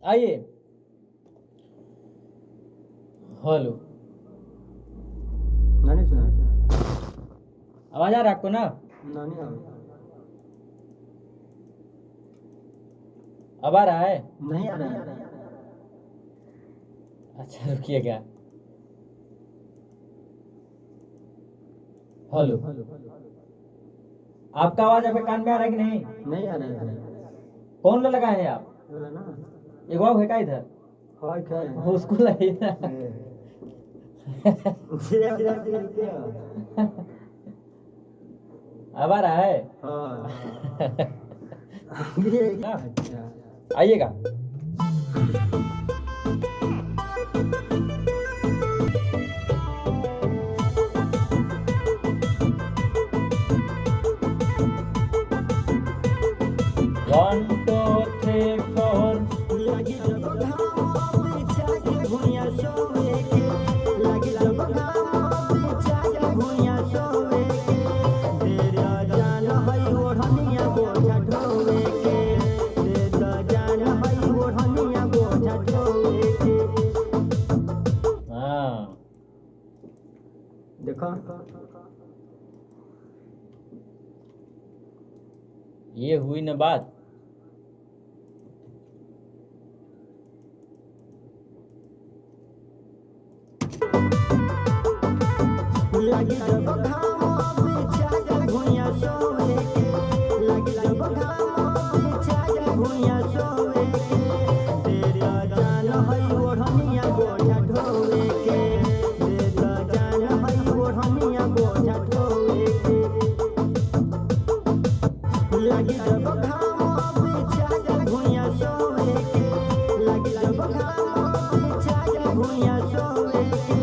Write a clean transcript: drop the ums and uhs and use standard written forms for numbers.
आइए। हेलो। नहीं सुना। आवाज आ रहा है आपको ना? नहीं अब आ रहा है? नहीं आ रहा है। अच्छा रुकिएगा। हेलो। आपका आवाज आपके कान में आ रहा है कि नहीं? नहीं आ रहा है। कौन ला लगाए हैं आप? बोला ना। एक बार है का इधर? हाय क्या है? उसको लगाइए ना। अब आ रहा है? हाँ। ना? अच्छा। आइएगा। One two three four. लगी जब घाम बिछा के भुइयां सोवे के, लगी जब घाम बिछा के भुइयां सोवे के, तेरा जान हई ओढ़निया बोझा ढोवे के, तेरा जान हई ओढ़निया बोझा ढोवे के। हाँ देखो ये हुई ना बात। लगी जब घाम बिछा के भुइयां सोवे के, लगी जब घाम बिछा के भुइयां सोवे के, तेरा जान हई ओढ़निया बोझा ढोवे के, तेरा जान हई ओढ़निया बोझा ढोवे के। लगी जब घाम बिछा के भुइयां सोवे के, लगी जब घाम बिछा के भुइयां सोवे के,